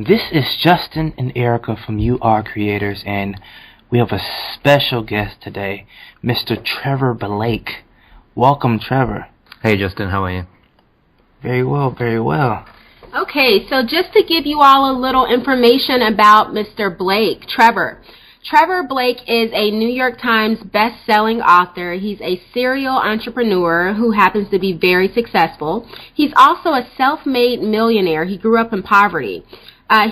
This is Justin and Erica from YouAreCreators, and we have a special guest today, Mr. Trevor Blake. Welcome, Trevor. Hey, Justin, how are you? Very well, very well. Okay, so just to give you all a little information about Mr. Blake, Trevor. Trevor Blake is a New York Times best-selling author. He's a serial entrepreneur who happens to be very successful. He's also a self-made millionaire. He grew up in poverty.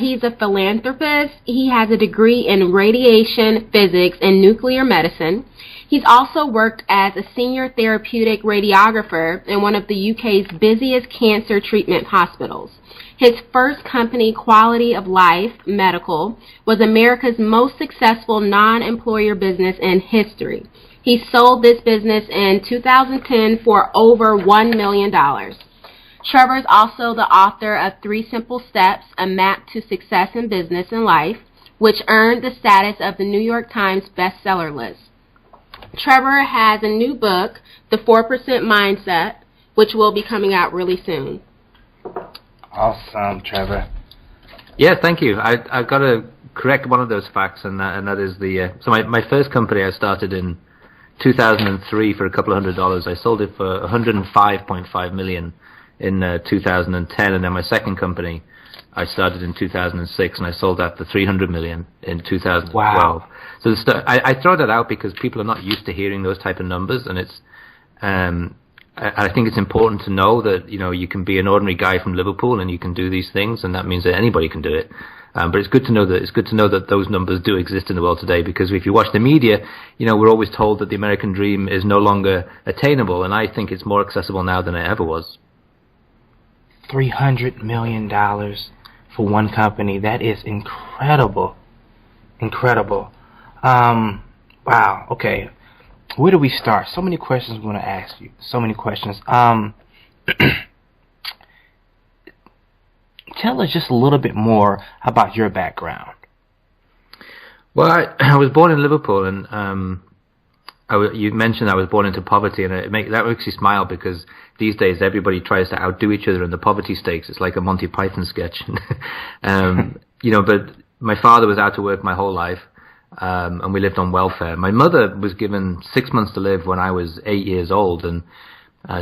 He's a philanthropist. He has a degree in radiation physics and nuclear medicine. He's also worked as a senior therapeutic radiographer in one of the UK's busiest cancer treatment hospitals. His first company, Quality of Life Medical, was America's most successful non-employer business in history. He sold this business in 2010 for over $1 million. Trevor is also the author of 3 Simple Steps, A Map to Success in Business and Life, which earned the status of the New York Times bestseller list. Trevor has a new book, The 4% Mindset, which will be coming out really soon. Awesome, Trevor. Yeah, thank you. I've got to correct one of those facts, and that is so my first company I started in 2003 for a couple of $100. I sold it for $105.5 million in 2010, and then my second company I started in 2006, and I sold that for $300 million in 2012. Wow. So I throw that out because people are not used to hearing those type of numbers, and it's I think it's important to know that you can be an ordinary guy from Liverpool and you can do these things, and that means that anybody can do it. But it's good to know that those numbers do exist in the world today, because if you watch the media, we're always told that the American dream is no longer attainable, and I think it's more accessible now than it ever was. $300 million for one company. That is incredible. Incredible. Wow. Okay. Where do we start? So many questions we want to ask you. So many questions. Tell us just a little bit more about your background. Well, I was born in Liverpool, and you mentioned I was born into poverty, and that makes you smile, because these days everybody tries to outdo each other in the poverty stakes. It's like a Monty Python sketch. But my father was out to work my whole life. And we lived on welfare. My mother was given 6 months to live when I was 8 years old, and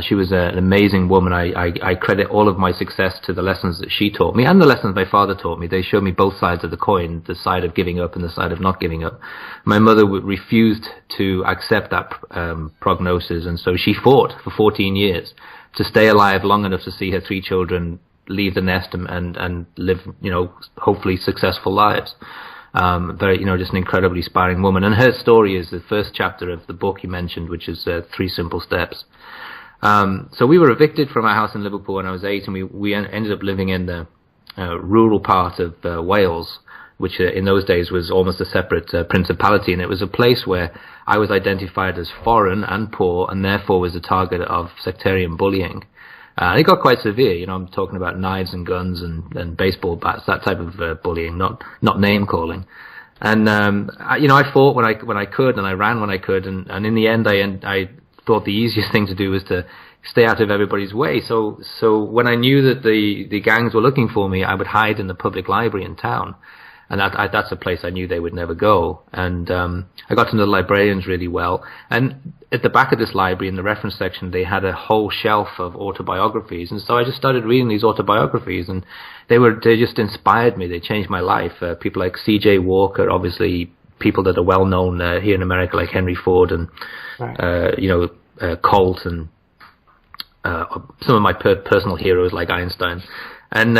she was an amazing woman. I credit all of my success to the lessons that she taught me and the lessons my father taught me. They showed me both sides of the coin, the side of giving up and the side of not giving up. My mother refused to accept that prognosis, and so she fought for 14 years to stay alive long enough to see her 3 children leave the nest and live, hopefully successful lives. Just an incredibly inspiring woman. And her story is the first chapter of the book you mentioned, which is 3 Simple Steps. So we were evicted from our house in Liverpool when I was 8, and we ended up living in the rural part of Wales, which in those days was almost a separate principality. And it was a place where I was identified as foreign and poor, and therefore was a target of sectarian bullying. And it got quite severe. I'm talking about knives and guns and baseball bats, that type of bullying, not name calling. And I fought when I could, and I ran when I could, and in the end I thought the easiest thing to do was to stay out of everybody's way. So when I knew that the gangs were looking for me, I would hide in the public library in town, and that's a place I knew they would never go. And I got to know the librarians really well. And at the back of this library, in the reference section, they had a whole shelf of autobiographies. And so I just started reading these autobiographies, and they just inspired me. They changed my life. People like C.J. Walker, obviously people that are well known here in America, like Henry Ford and Colt, and some of my personal heroes like Einstein. And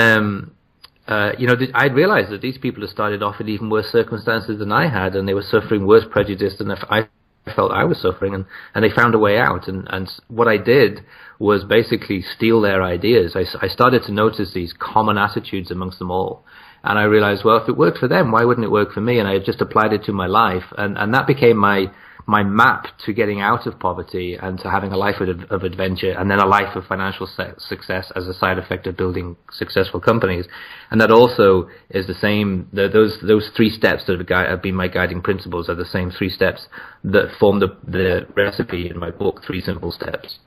I'd realized that these people had started off in even worse circumstances than I had, and they were suffering worse prejudice than I felt I was suffering, and they found a way out. And what I did was basically steal their ideas. I started to notice these common attitudes amongst them all, and I realized, well, if it worked for them, why wouldn't it work for me? And I just applied it to my life, and that became my map to getting out of poverty and to having a life of adventure, and then a life of financial success as a side effect of building successful companies. And that also is the same, those 3 steps that have been my guiding principles are the same 3 steps that form the recipe in my book, 3 Simple Steps.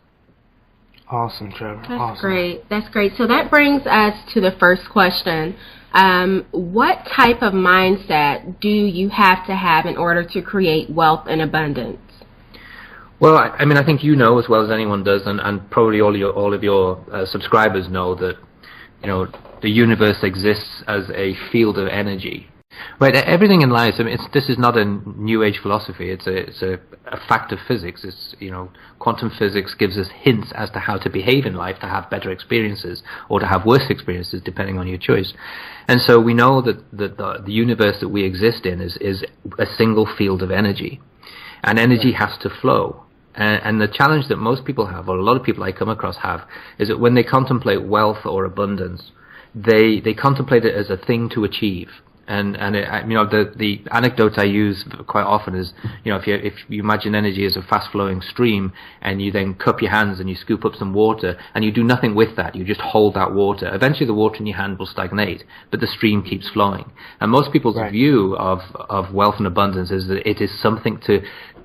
Awesome, Trevor. That's awesome. great. That's great. So that brings us to the first question. What type of mindset do you have to have in order to create wealth and abundance? Well, I mean, I think you know as well as anyone does, and probably all of your subscribers know that, the universe exists as a field of energy. Right, everything in life. I mean, this is not a new age philosophy. It's a fact of physics. It's quantum physics gives us hints as to how to behave in life to have better experiences or to have worse experiences, depending on your choice. And so we know that the universe that we exist in is a single field of energy, and energy has to flow. And the challenge that most people have, or a lot of people I come across have, is that when they contemplate wealth or abundance, they contemplate it as a thing to achieve. And the anecdote I use quite often is, if you imagine energy as a fast-flowing stream, and you then cup your hands and you scoop up some water, and you do nothing with that, you just hold that water. Eventually, the water in your hand will stagnate, but the stream keeps flowing. And most people's view of wealth and abundance is that it is something to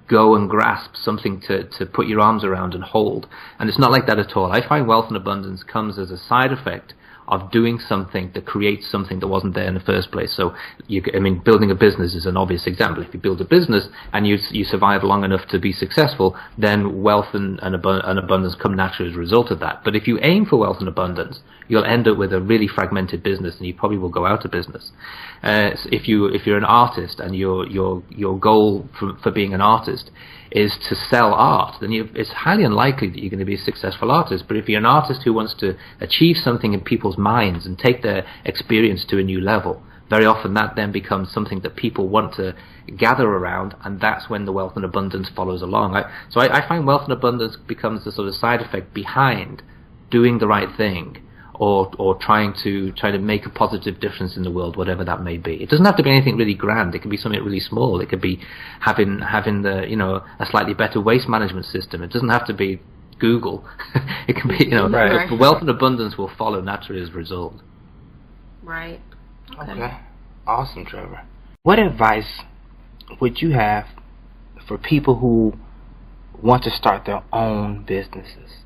go and grasp, something to put your arms around and hold. And it's not like that at all. I find wealth and abundance comes as a side effect of doing something that creates something that wasn't there in the first place. So, building a business is an obvious example. If you build a business and you survive long enough to be successful, then wealth and abundance come naturally as a result of that. But if you aim for wealth and abundance, you'll end up with a really fragmented business, and you probably will go out of business. If you're an artist and your goal for being an artist is to sell art, then it's highly unlikely that you're going to be a successful artist. But if you're an artist who wants to achieve something in people's minds and take their experience to a new level, very often that then becomes something that people want to gather around, and that's when the wealth and abundance follows along. So I find wealth and abundance becomes the sort of side effect behind doing the right thing, or trying to make a positive difference in the world, whatever that may be. It doesn't have to be anything really grand. It can be something really small. It could be having the a slightly better waste management system. It doesn't have to be Google. It can be but wealth and abundance will follow naturally as a result. Right. Okay. Awesome, Trevor. What advice would you have for people who want to start their own businesses?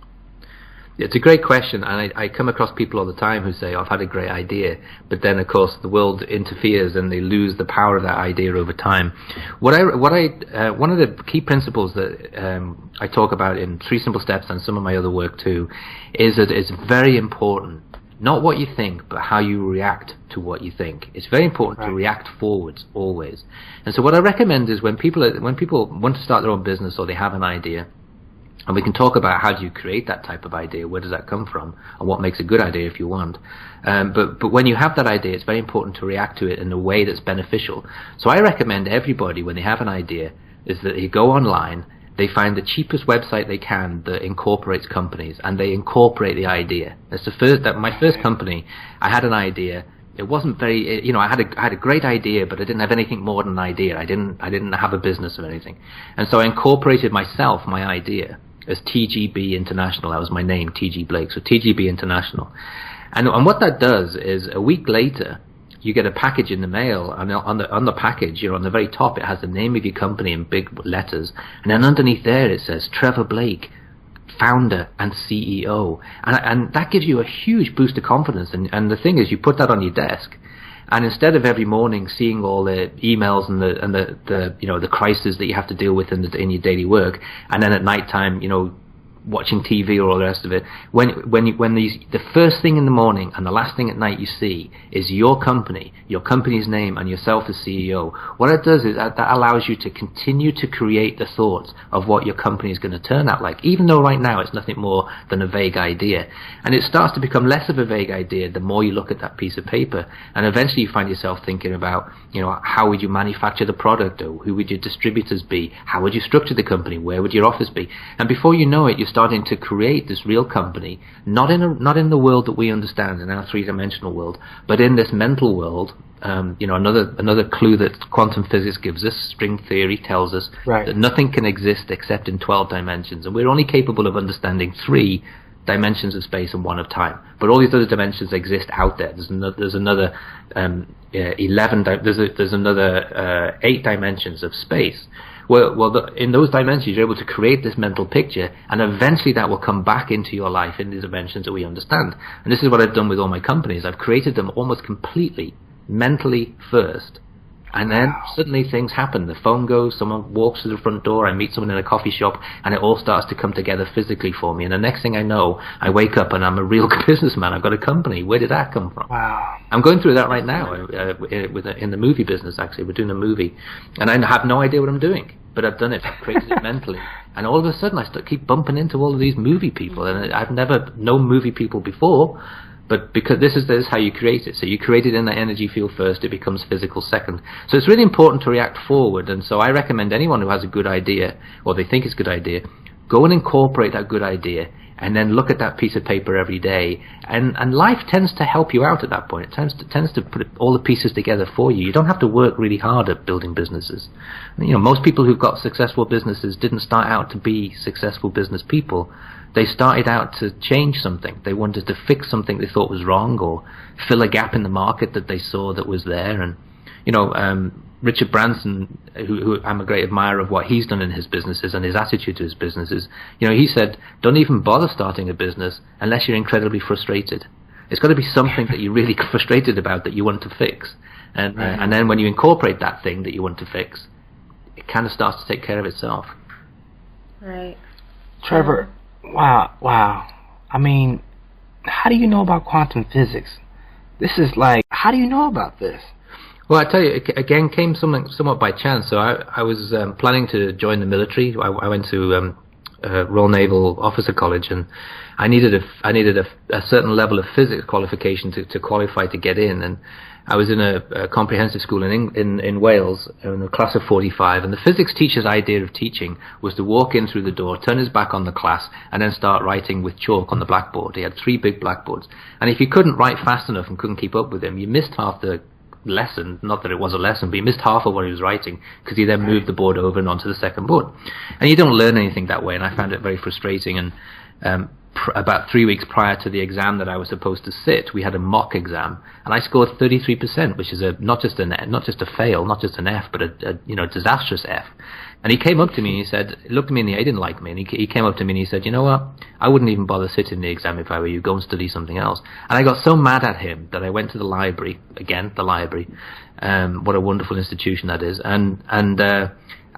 It's a great question, and I come across people all the time who say, I've had a great idea, but then of course the world interferes and they lose the power of that idea over time. One of the key principles that I talk about in 3 Simple Steps and some of my other work too, is that it's very important, not what you think, but how you react to what you think. It's very important to react forwards always. And so what I recommend is when people want to start their own business or they have an idea, and we can talk about how do you create that type of idea, where does that come from, and what makes a good idea if you want. But when you have that idea, it's very important to react to it in a way that's beneficial. So I recommend everybody, when they have an idea, is that they go online, they find the cheapest website they can that incorporates companies, and they incorporate the idea. That's my first company. I had an idea. It wasn't very, I had a great idea, but I didn't have anything more than an idea. I didn't have a business or anything, and so I incorporated my idea, as TGB International. That was my name, TG Blake. So TGB International. And what that does is a week later, you get a package in the mail, and on the package, on the very top, it has the name of your company in big letters, and then underneath there it says Trevor Blake, founder and CEO, and that gives you a huge boost of confidence. And the thing is, you put that on your desk, and instead of every morning seeing all the emails and the crises that you have to deal with in your daily work, and then at night time, watching TV or all the rest of it, when the first thing in the morning and the last thing at night you see is your company's name and yourself as CEO, what it does is that allows you to continue to create the thoughts of what your company is going to turn out like, even though right now it's nothing more than a vague idea. And it starts to become less of a vague idea the more you look at that piece of paper, and eventually you find yourself thinking about, how would you manufacture the product, or who would your distributors be, how would you structure the company, where would your office be, and before you know it, you're starting to create this real company, not in the world that we understand, in our three-dimensional world, but in this mental world. Another clue that quantum physics gives us, string theory tells us that nothing can exist except in 12 dimensions, and we're only capable of understanding 3 dimensions of space and 1 of time. But all these other dimensions exist out there. There's another 11. There's another 8 dimensions of space, In those dimensions, you're able to create this mental picture, and eventually that will come back into your life in the dimensions that we understand. And this is what I've done with all my companies. I've created them almost completely mentally first. And then suddenly things happen. The phone goes, someone walks through the front door, I meet someone in a coffee shop, and it all starts to come together physically for me. And the next thing I know, I wake up and I'm a real businessman. I've got a company. Where did that come from? Wow. I'm going through that right now in the movie business, actually. We're doing a movie. And I have no idea what I'm doing. But I've done it. I've created it mentally. And all of a sudden, I keep bumping into all of these movie people. And I've never known movie people before. But because this is how you create it. So you create it in the energy field first, it becomes physical second. So it's really important to react forward. And so I recommend anyone who has a good idea, or they think it's a good idea, go and incorporate that good idea, and then look at that piece of paper every day. And life tends to help you out at that point. It tends to put all the pieces together for you. You don't have to work really hard at building businesses. Most people who've got successful businesses didn't start out to be successful business people. They started out to change something. They wanted to fix something they thought was wrong, or fill a gap in the market that they saw that was there. And Richard Branson, who I'm a great admirer of what he's done in his businesses and his attitude to his businesses, he said, don't even bother starting a business unless you're incredibly frustrated. It's got to be something that you're really frustrated about that you want to fix. And then when you incorporate that thing that you want to fix, it kind of starts to take care of itself. Right. Trevor, wow. I mean, how do you know about quantum physics? This is like, how do you know about this? Well, I tell you, it again came somewhat by chance. So I was planning to join the military. I went to Royal Naval Officer College, and I needed a certain level of physics qualification to qualify to get in. And I was in a comprehensive school in Wales, in a class of 45, and the physics teacher's idea of teaching was to walk in through the door, turn his back on the class, and then start writing with chalk on the blackboard. He had 3 big blackboards, and if you couldn't write fast enough and couldn't keep up with him, you missed half the lesson. Not that it was a lesson, but he missed half of what he was writing, because he then moved the board over and onto the second board. And you don't learn anything that way, and I found it very frustrating. And about 3 weeks prior to the exam that I was supposed to sit, we had a mock exam, and I scored 33%, which is not just a fail, not just an F, but a disastrous F. And he came up to me and he looked at me in the eye, he didn't like me, and he came up to me and he said, you know what, I wouldn't even bother sitting the exam if I were you, go and study something else. And I got so mad at him that I went to the library, what a wonderful institution that is, and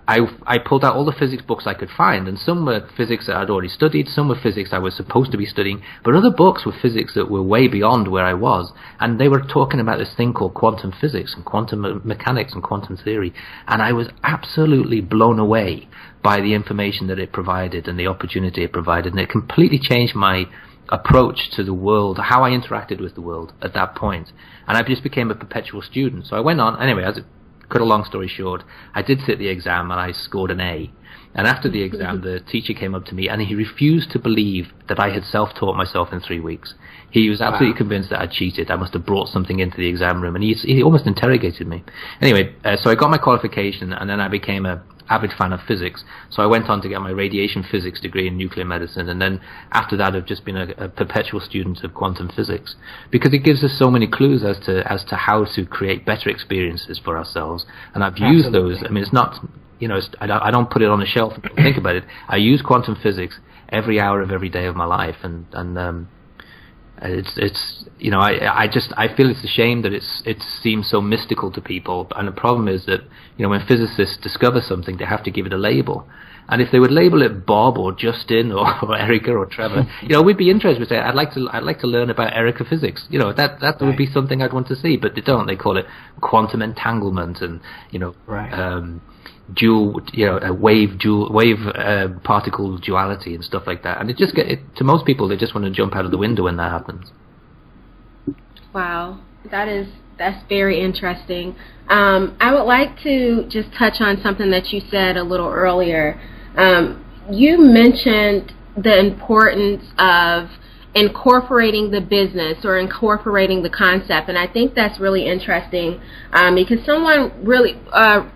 I pulled out all the physics books I could find, and some were physics that I'd already studied, some were physics I was supposed to be studying, but other books were physics that were way beyond where I was, and they were talking about this thing called quantum physics and quantum mechanics and quantum theory, and I was absolutely blown away by the information that it provided and the opportunity it provided, and it completely changed my approach to the world, how I interacted with the world at that point, and I just became a perpetual student. So I went on, anyway, cut a long story short, I did sit the exam and I scored an A. And after the exam, the teacher came up to me and he refused to believe that I had self-taught myself in 3 weeks. He was absolutely convinced that I'd cheated. I must have brought something into the exam room, and he almost interrogated me. Anyway, so I got my qualification, and then I became an avid fan of physics. So I went on to get my radiation physics degree in nuclear medicine, and then after that I've just been a perpetual student of quantum physics, because it gives us so many clues as to how to create better experiences for ourselves. And I've used those. I mean, it's not, I don't put it on a shelf and think about it. I use quantum physics every hour of every day of my life, and it's I feel it's a shame that it seems so mystical to people. And the problem is that when physicists discover something, they have to give it a label. And if they would label it Bob or Justin or Erica or Trevor, we'd be interested. We'd say, I'd like to learn about Erica physics. That would be something I'd want to see. But they don't. They call it quantum entanglement and wave particle duality and stuff like that. And to most people, they just want to jump out of the window when that happens. Wow, that's very interesting. I would like to just touch on something that you said a little earlier. You mentioned the importance of incorporating the business or incorporating the concept, and I think that's really interesting because someone really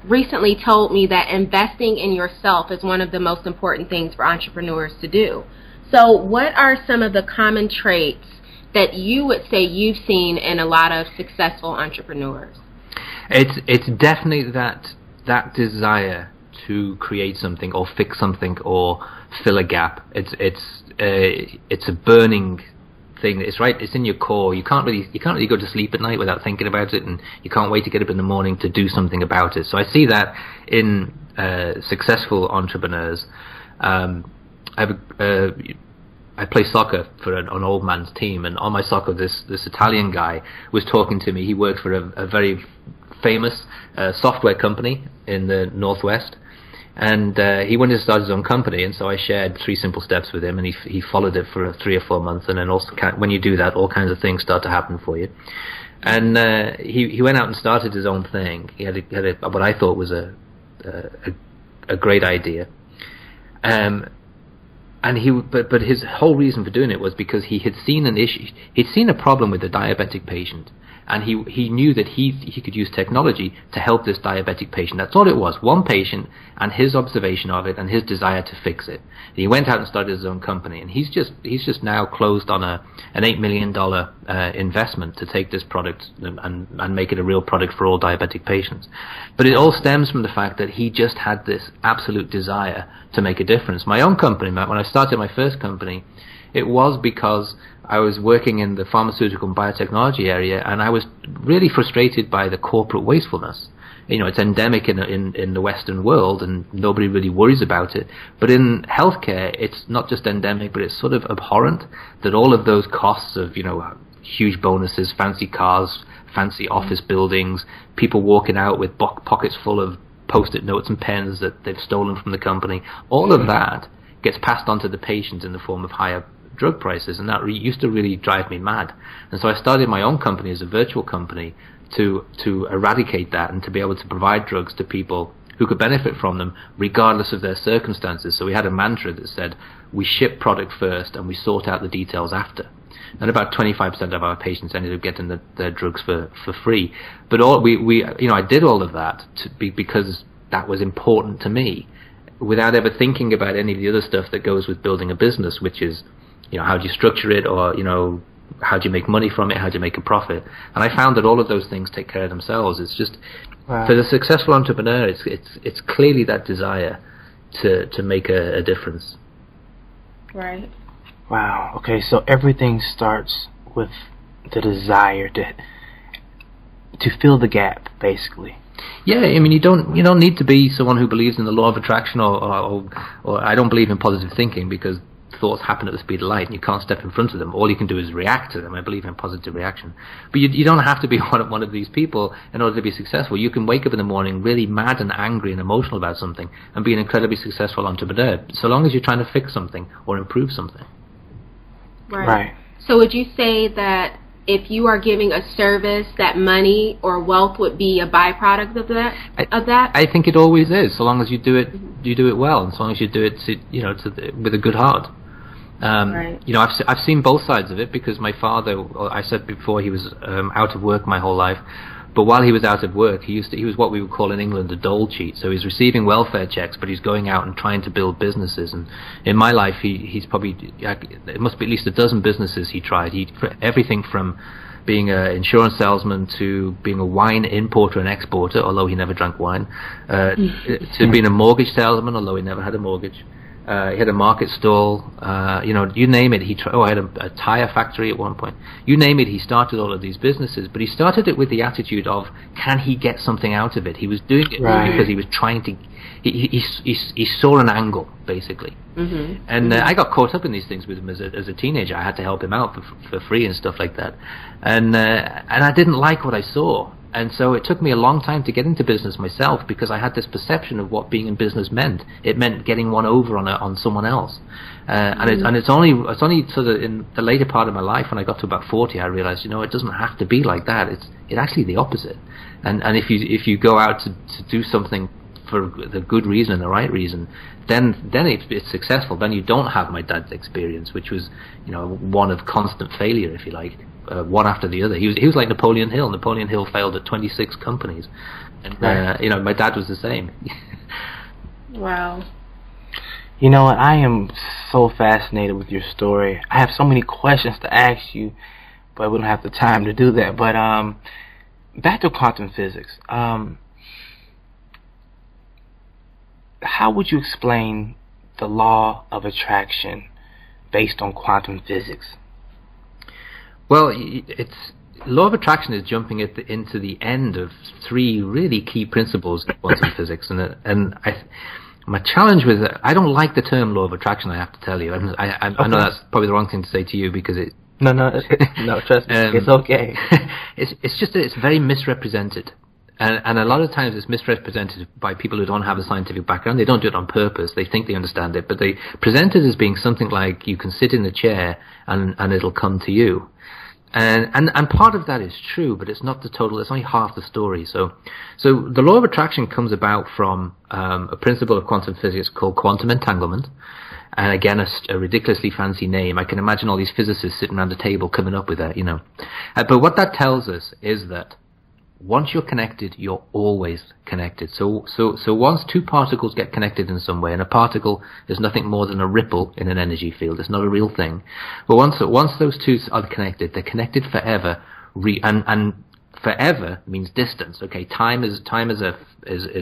recently told me that investing in yourself is one of the most important things for entrepreneurs to do. So what are some of the common traits that you would say you've seen in a lot of successful entrepreneurs? It's definitely that desire to create something or fix something or fill a gap. It's a burning thing. It's right. It's in your core. You can't really go to sleep at night without thinking about it, and you can't wait to get up in the morning to do something about it. So I see that in successful entrepreneurs. I play soccer for an old man's team, and on my soccer, this Italian guy was talking to me. He worked for a very famous software company in the Northwest, and he wanted to start his own company. And so I shared 3 simple steps with him, and he followed it for 3 or 4 months. And then also, when you do that, all kinds of things start to happen for you. And he went out and started his own thing. He had what I thought was a great idea. But his whole reason for doing it was because he had seen an issue. He'd seen a problem with a diabetic patient, and he knew that he could use technology to help this diabetic patient. That's all it was, one patient and his observation of it and his desire to fix it. And he went out and started his own company, and he's just now closed on an $8 million investment to take this product and make it a real product for all diabetic patients. But it all stems from the fact that he just had this absolute desire to make a difference. My own company, when I started my first company, it was because I was working in the pharmaceutical and biotechnology area, and I was really frustrated by the corporate wastefulness. You know, it's endemic in the Western world, and nobody really worries about it. But in healthcare, it's not just endemic, but it's sort of abhorrent that all of those costs of, huge bonuses, fancy cars, fancy office buildings, people walking out with pockets full of Post-it notes and pens that they've stolen from the company, all of that gets passed on to the patient in the form of higher drug prices, and that used to really drive me mad. And so I started my own company as a virtual company to eradicate that and to be able to provide drugs to people who could benefit from them regardless of their circumstances. So we had a mantra that said, we ship product first and we sort out the details after. And about 25% of our patients ended up getting their drugs for free. But I did all of that because that was important to me, without ever thinking about any of the other stuff that goes with building a business, which is, how do you structure it, or, how do you make money from it, how do you make a profit? And I found that all of those things take care of themselves. It's just, wow. For the successful entrepreneur, it's clearly that desire to make a difference. Right. Wow. Okay, so everything starts with the desire to fill the gap, basically. Yeah, I mean, you don't need to be someone who believes in the law of attraction, or I don't believe in positive thinking, because thoughts happen at the speed of light and you can't step in front of them. All you can do is react to them. I believe in positive reaction. But you don't have to be one of these people in order to be successful. You can wake up in the morning really mad and angry and emotional about something and be an incredibly successful entrepreneur, so long as you're trying to fix something or improve something. Right. So would you say that if you are giving a service, that money or wealth would be a byproduct of that? I think it always is, so long as you do it well, and so long as you do it with a good heart. Right. I've seen both sides of it, because my father, I said before, he was out of work my whole life. But while he was out of work, he was what we would call in England a dole cheat. So he's receiving welfare checks, but he's going out and trying to build businesses. And in my life, he's probably, it must be at least a dozen businesses he tried. Everything from being an insurance salesman to being a wine importer and exporter, although he never drank wine, to being a mortgage salesman, although he never had a mortgage. He had a market stall, you name it. I had a tire factory at one point. You name it, he started all of these businesses, but he started it with the attitude of, can he get something out of it? He was doing it because he was trying to, he saw an angle, basically. Mm-hmm. And I got caught up in these things with him as a teenager. I had to help him out for free and stuff like that. And I didn't like what I saw. And so it took me a long time to get into business myself, because I had this perception of what being in business meant. It meant getting one over on someone else. And it's only sort of in the later part of my life, when I got to about 40, I realized, it doesn't have to be like that. It's actually the opposite. And if you go out to do something for the good reason and the right reason, then it's successful. Then you don't have my dad's experience, which was, one of constant failure, if you like. One after the other. He was like Napoleon Hill. Napoleon Hill failed at 26 companies, and my dad was the same. Wow. You know what? I am so fascinated with your story. I have so many questions to ask you, but we don't have the time to do that. But back to quantum physics. how would you explain the law of attraction based on quantum physics? Well, it's law of attraction is jumping into the end of three really key principles of quantum physics, my challenge with it, I don't like the term law of attraction. I have to tell you, I know that's probably the wrong thing to say to you because it. No, trust me, it's okay. It's just that it's very misrepresented. And a lot of times it's misrepresented by people who don't have a scientific background. They don't do it on purpose. They think they understand it, but they present it as being something like you can sit in a chair and it'll come to you. And part of that is true, but it's not the total. It's only half the story. So the law of attraction comes about from a principle of quantum physics called quantum entanglement. And again, a ridiculously fancy name. I can imagine all these physicists sitting around a table coming up with that, But what that tells us is that once you're connected, you're always connected. So once two particles get connected in some way, and a particle is nothing more than a ripple in an energy field, it's not a real thing. But once those two are connected, they're connected forever. And forever means distance. Okay, time is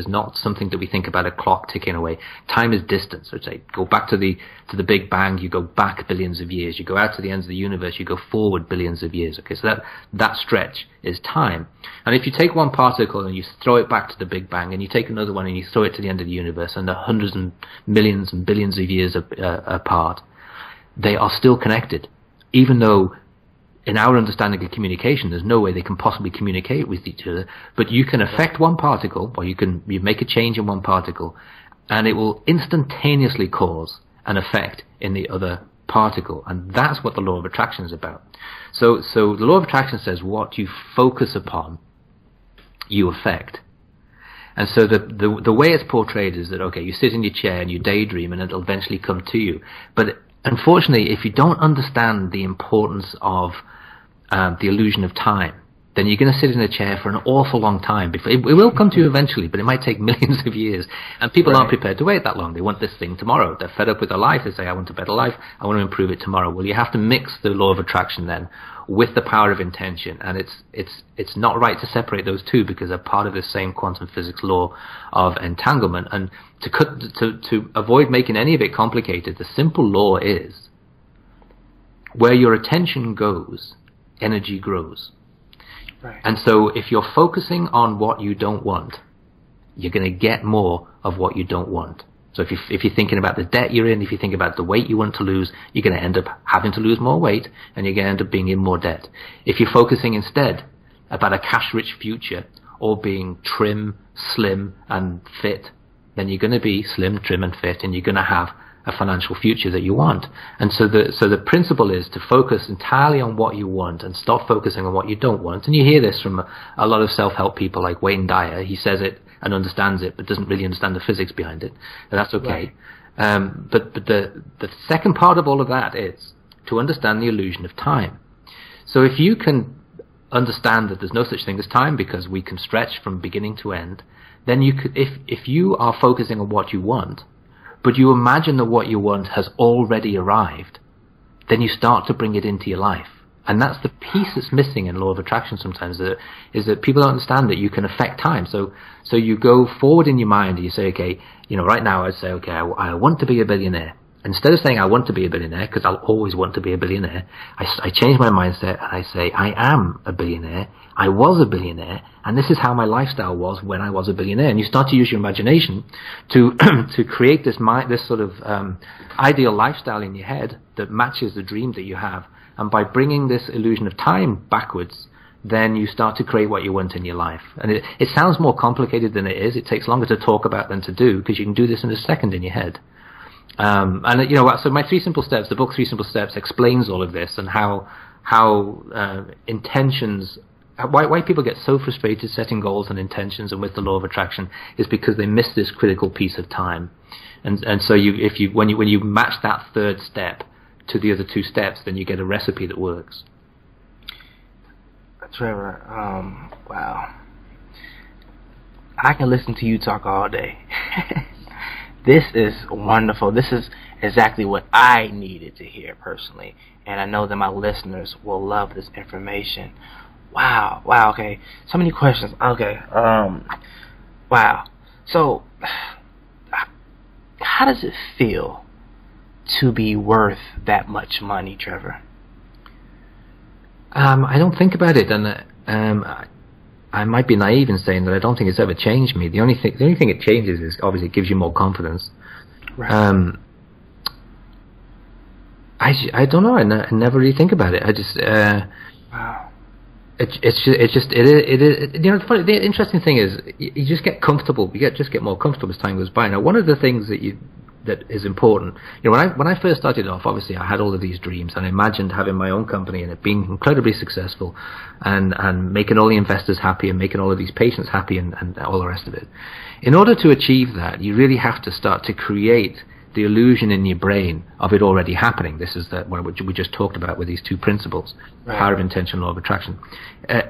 not something that we think about a clock ticking away. Time is distance. So say go back to the Big Bang, you go back billions of years. You go out to the ends of the universe, you go forward billions of years. Okay, so that stretch is time. And if you take one particle and you throw it back to the Big Bang, and you take another one and you throw it to the end of the universe, and they're hundreds and millions and billions of years apart, they are still connected, even though in our understanding of communication, there's no way they can possibly communicate with each other. But you can affect one particle, or you make a change in one particle, and it will instantaneously cause an effect in the other particle. And that's what the law of attraction is about. So the law of attraction says what you focus upon, you affect. And so the way it's portrayed is that, okay, you sit in your chair and you daydream and it'll eventually come to you. But unfortunately, if you don't understand the importance of the illusion of time, then you're going to sit in a chair for an awful long time. It will come to you eventually, but it might take millions of years. And people aren't prepared to wait that long. They want this thing tomorrow. They're fed up with their life. They say, I want a better life. I want to improve it tomorrow. Well, you have to mix the law of attraction then with the power of intention. And it's not right to separate those two because they're part of the same quantum physics law of entanglement. And to avoid making any of it complicated, the simple law is where your attention goes, energy grows. Right. And so if you're focusing on what you don't want, you're going to get more of what you don't want. So if you're thinking about the debt you're in, if you think about the weight you want to lose, you're going to end up having to lose more weight, and you're going to end up being in more debt. If you're focusing instead about a cash-rich future or being trim, slim, and fit, then you're going to be slim, trim, and fit, and you're going to have a financial future that you want. And so the principle is to focus entirely on what you want and stop focusing on what you don't want. And you hear this from a lot of self-help people like Wayne Dyer. He says it and understands it, but doesn't really understand the physics behind it. And that's okay. Right. But the second part of all of that is to understand the illusion of time. So if you can understand that there's no such thing as time because we can stretch from beginning to end, then you could, if you are focusing on what you want, but you imagine that what you want has already arrived, then you start to bring it into your life. And that's the piece that's missing in law of attraction sometimes, is that people don't understand that you can affect time. So you go forward in your mind and you say, okay, right now I'd say, okay, I want to be a billionaire. Instead of saying I want to be a billionaire, because I'll always want to be a billionaire, I change my mindset and I say I am a billionaire, I was a billionaire, and this is how my lifestyle was when I was a billionaire. And you start to use your imagination to create this sort of ideal lifestyle in your head that matches the dream that you have. And by bringing this illusion of time backwards, then you start to create what you want in your life. And it sounds more complicated than it is. It takes longer to talk about than to do, because you can do this in a second in your head. So my 3 simple steps, the book 3 Simple Steps, explains all of this and how intentions, why people get so frustrated setting goals and intentions and with the law of attraction is because they miss this critical piece of time. And so when you match that third step to the other 2 steps, then you get a recipe that works. Trevor, wow. I can listen to you talk all day. This is wonderful. This is exactly what I needed to hear personally, and I know that my listeners will love this information. Wow, okay. So many questions. Okay, wow. So, how does it feel to be worth that much money, Trevor? I don't think about it, and I might be naive in saying that I don't think it's ever changed me. The only thing it changes is obviously it gives you more confidence. Right. I don't know. I never really think about it. I just Wow. It's just you know, it's funny. The interesting thing is you just get comfortable. You just get more comfortable as time goes by. Now, one of the things that is important, you know, when I first started off, obviously I had all of these dreams, and I imagined having my own company and it being incredibly successful, and making all the investors happy and making all of these patients happy and all the rest of it. In order to achieve that, you really have to start to create the illusion in your brain of it already happening. This is what we just talked about with these two principles, right. Power of intention, law of attraction.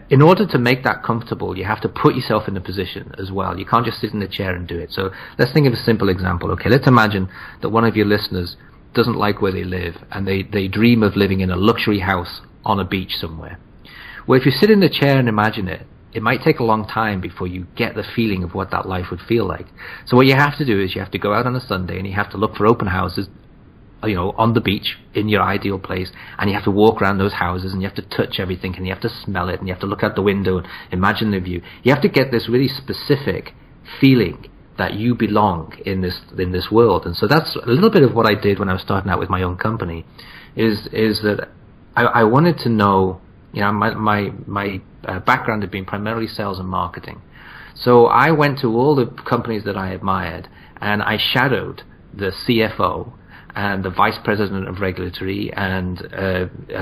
In order to make that comfortable, you have to put yourself in a position as well. You can't just sit in the chair and do it. So let's think of a simple example. Okay, let's imagine that one of your listeners doesn't like where they live, and they dream of living in a luxury house on a beach somewhere. Well, if you sit in the chair and imagine it, it might take a long time before you get the feeling of what that life would feel like. So what you have to do is you have to go out on a Sunday and you have to look for open houses, you know, on the beach in your ideal place, and you have to walk around those houses and you have to touch everything and you have to smell it and you have to look out the window and imagine the view. You have to get this really specific feeling that you belong in this world. And so that's a little bit of what I did when I was starting out with my own company, is that I wanted to know, you know, my background had been primarily sales and marketing. So I went to all the companies that I admired, and I shadowed the CFO and the vice president of regulatory and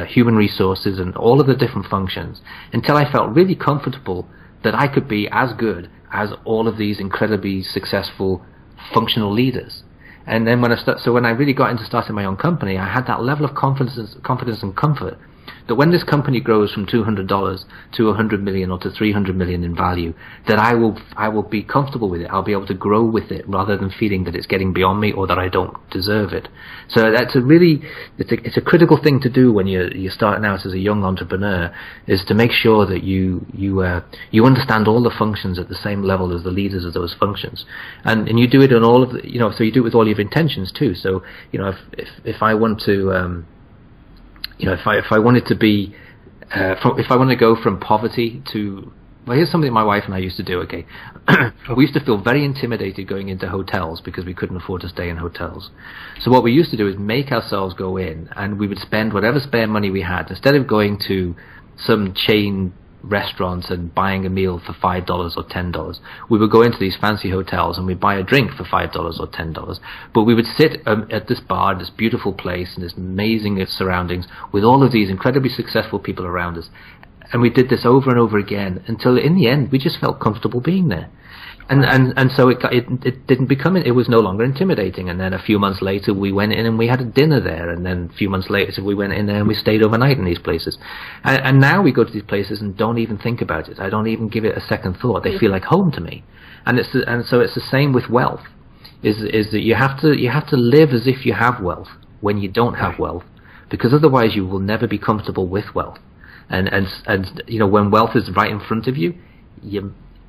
human resources and all of the different functions until I felt really comfortable that I could be as good as all of these incredibly successful functional leaders. And then when I really got into starting my own company, I had that level of confidence and comfort that when this company grows from $200 to $100 million or to $300 million in value, that I will be comfortable with it. I'll be able to grow with it rather than feeling that it's getting beyond me or that I don't deserve it. So that's it's a critical thing to do when you're starting out as a young entrepreneur, is to make sure that you understand all the functions at the same level as the leaders of those functions, and you do it on all of the, you know, so you do it with all your intentions too. So, you know, if I want to you know, if I wanted to be, if I want to go from poverty to, well, here's something my wife and I used to do. Okay, we used to feel very intimidated going into hotels because we couldn't afford to stay in hotels. So what we used to do is make ourselves go in, and we would spend whatever spare money we had. Instead of going to some chain restaurants and buying a meal for $5 or $10, we would go into these fancy hotels and we'd buy a drink for $5 or $10, but we would sit at this bar in this beautiful place in this amazing surroundings with all of these incredibly successful people around us, and we did this over and over again until in the end we just felt comfortable being there. And so it didn't become, it was no longer intimidating. And then a few months later we went in and we had a dinner there, and then a few months later we went in there and we stayed overnight in these places. And now we go to these places and don't even think about it. I don't even give it a second thought. They feel like home to me. And so it's the same with wealth. Is that you have to live as if you have wealth when you don't have wealth, because otherwise you will never be comfortable with wealth. And you know, when wealth is right in front of you,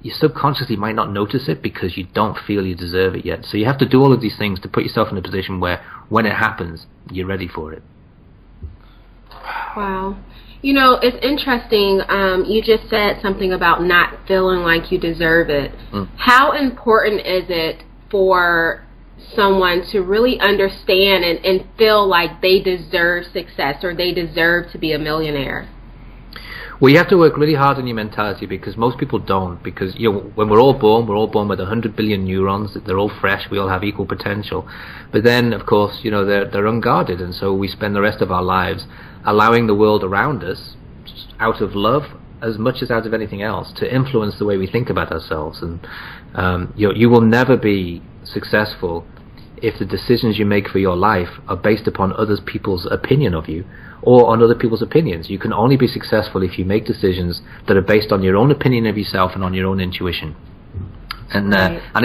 you subconsciously might not notice it because you don't feel you deserve it yet. So you have to do all of these things to put yourself in a position where when it happens, you're ready for it. Wow. You know, it's interesting. You just said something about not feeling like you deserve it. How important is it for someone to really understand and feel like they deserve success or they deserve to be a millionaire? Well, you have to work really hard on your mentality, because most people don't. Because, you know, when we're all born with 100 billion neurons. They're all fresh. We all have equal potential. But then, of course, you know, they're unguarded, and so we spend the rest of our lives allowing the world around us, out of love as much as out of anything else, to influence the way we think about ourselves. And you will never be successful if the decisions you make for your life are based upon other people's opinion of you or on other people's opinions. You can only be successful if you make decisions that are based on your own opinion of yourself and on your own intuition. And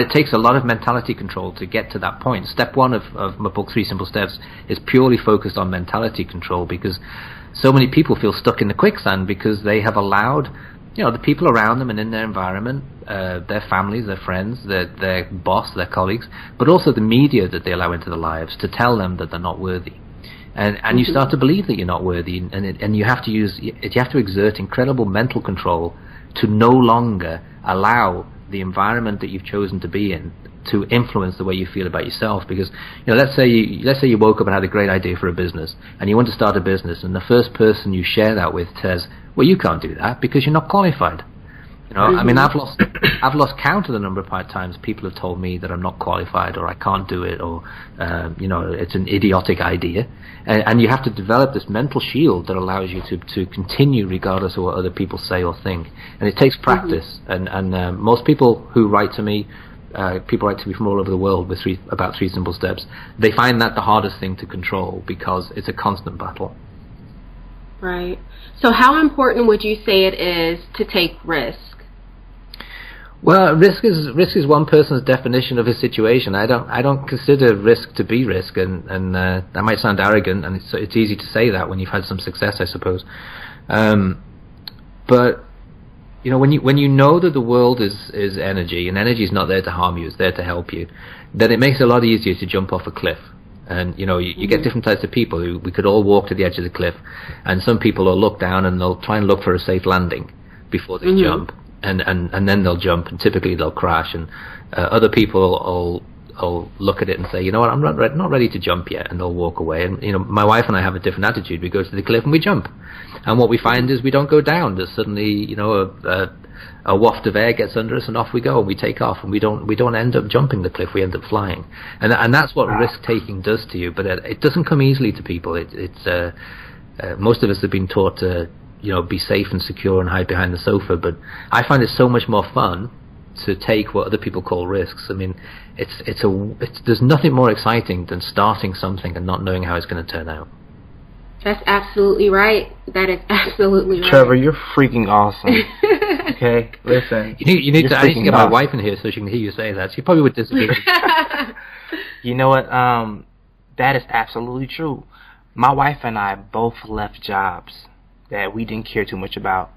it takes a lot of mentality control to get to that point. Step one of my book, 3 Simple Steps, is purely focused on mentality control, because so many people feel stuck in the quicksand because they have allowed the people around them and in their environment, their families, their friends, their boss, their colleagues, but also the media that they allow into their lives to tell them that they're not worthy. And you start to believe that you're not worthy, and you have to exert incredible mental control to no longer allow the environment that you've chosen to be in to influence the way you feel about yourself. Because let's say you woke up and had a great idea for a business, and you want to start a business, and the first person you share that with says, "Well, you can't do that because you're not qualified." I mean, I've lost count of the number of times people have told me that I'm not qualified, or I can't do it, or it's an idiotic idea, and you have to develop this mental shield that allows you to continue regardless of what other people say or think, and it takes practice. And most people who write to me, people write to me from all over the world with about 3 simple steps. They find that the hardest thing to control because it's a constant battle. Right. So, how important would you say it is to take risk? Well, risk is one person's definition of a situation. I don't consider risk to be risk, and that might sound arrogant, and it's easy to say that when you've had some success, I suppose. But when you know that the world is energy, and energy is not there to harm you, it's there to help you, then it makes it a lot easier to jump off a cliff. And you get different types of people who we could all walk to the edge of the cliff, and some people will look down and they'll try and look for a safe landing before they jump. And then they'll jump, and typically they'll crash. And other people will look at it and say, you know what, I'm not ready to jump yet, and they'll walk away. And my wife and I have a different attitude. We go to the cliff and we jump, and what we find is we don't go down. There's suddenly a waft of air gets under us, and off we go, and we take off, and we don't end up jumping the cliff. We end up flying, and that's what risk taking does to you. But it doesn't come easily to people. It's most of us have been taught to be safe and secure and hide behind the sofa, but I find it so much more fun to take what other people call risks. I mean, there's nothing more exciting than starting something and not knowing how it's going to turn out. That's absolutely right. That is absolutely right. Trevor, you're freaking awesome. Okay, listen. You need to. I need to get my wife in here so she can hear you say that. She probably would disagree. You know what? That is absolutely true. My wife and I both left jobs that we didn't care too much about,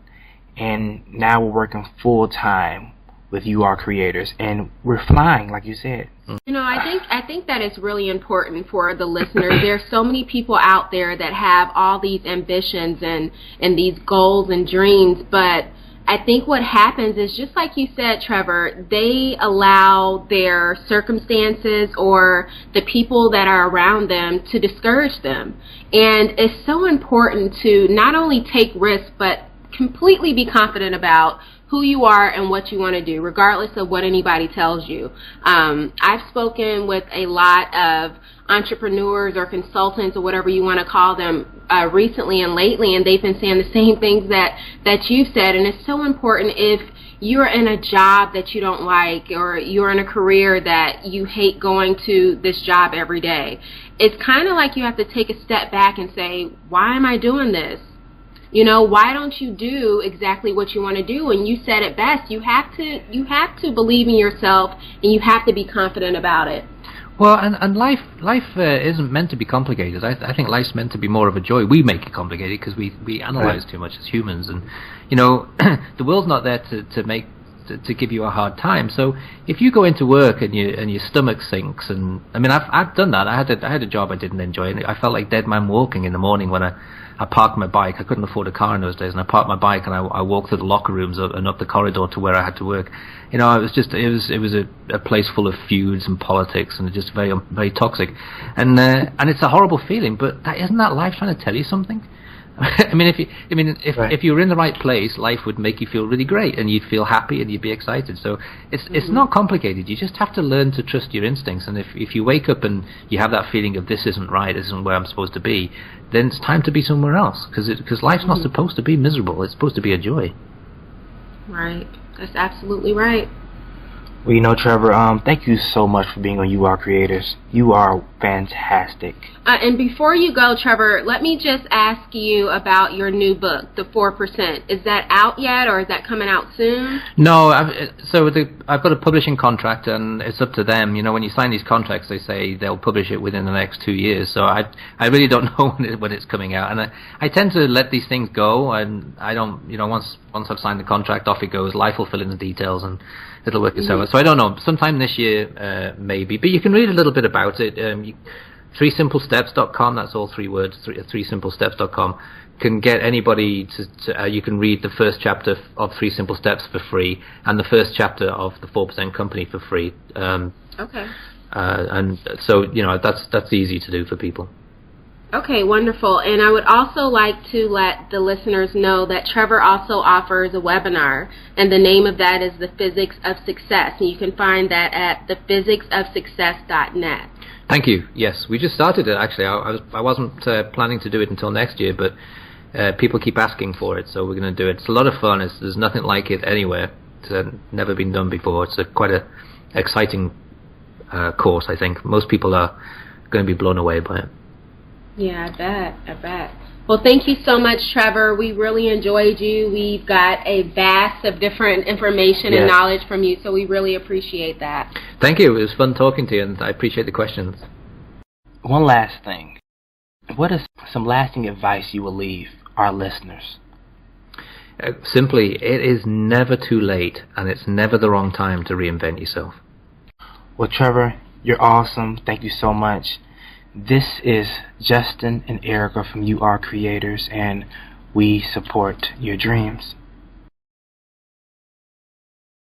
and now we're working full time with YouAreCreators, and we're flying, like you said. I think that is really important for the listeners. There's so many people out there that have all these ambitions and these goals and dreams, but I think what happens is, just like you said, Trevor, they allow their circumstances or the people that are around them to discourage them. And it's so important to not only take risks, but completely be confident about who you are and what you want to do, regardless of what anybody tells you. I've spoken with a lot of entrepreneurs or consultants or whatever you want to call them recently and lately, and they've been saying the same things that you've said. And it's so important, if you're in a job that you don't like, or you're in a career that you hate going to this job every day, it's kind of like you have to take a step back and say, why am I doing this? Why don't you do exactly what you want to do? And you said it best. You have to believe in yourself, and you have to be confident about it. Well, and life isn't meant to be complicated. I think life's meant to be more of a joy. We make it complicated because we analyze too much as humans, and the world's not there to give you a hard time. So if you go into work and your stomach sinks, and I mean, I've done that. I had a job I didn't enjoy, and I felt like dead man walking in the morning when I parked my bike. I couldn't afford a car in those days, and I parked my bike and I walked through the locker rooms and up the corridor to where I had to work. It was a place full of feuds and politics, and just very very toxic, and it's a horrible feeling. But isn't that life trying to tell you something? I mean, if you were in the right place, life would make you feel really great, and you'd feel happy, and you'd be excited. So it's not complicated. You just have to learn to trust your instincts. And if you wake up and you have that feeling of this isn't right, this isn't where I'm supposed to be, then it's time to be somewhere else. Because life's not supposed to be miserable. It's supposed to be a joy. Right. That's absolutely right. Well, Trevor, thank you so much for being on You Are Creators. You are fantastic. And before you go, Trevor, let me just ask you about your new book, The 4%. Is that out yet, or is that coming out soon? No, I've got a publishing contract, and it's up to them. When you sign these contracts, they say they'll publish it within the next 2 years. So I really don't know when it's coming out, and I tend to let these things go, and I don't, once I've signed the contract, off it goes. Life will fill in the details, and it'll work itself out. So I don't know. Sometime this year, maybe. But you can read a little bit about it. 3simplesteps.com, that's all 3 words, 3simplesteps.com, can get anybody to you can read the first chapter of 3 Simple Steps for free, and the first chapter of the 4% Company for free. Okay. And so, that's easy to do for people. Okay, wonderful. And I would also like to let the listeners know that Trevor also offers a webinar, and the name of that is The Physics of Success, and you can find that at thephysicsofsuccess.net. Thank you. Yes, we just started it, actually. I wasn't planning to do it until next year, but people keep asking for it, so we're going to do it. It's a lot of fun. There's nothing like it anywhere. It's never been done before. It's quite a exciting course, I think. Most people are going to be blown away by it. Yeah, I bet. Well, thank you so much, Trevor. We really enjoyed you. We've got a vast of different information and knowledge from you, so we really appreciate that. Thank you. It was fun talking to you, and I appreciate the questions. One last thing. What is some lasting advice you will leave our listeners? Simply, it is never too late, and it's never the wrong time to reinvent yourself. Well, Trevor, you're awesome. Thank you so much. This is Justin and Erica from You Are Creators, and we support your dreams.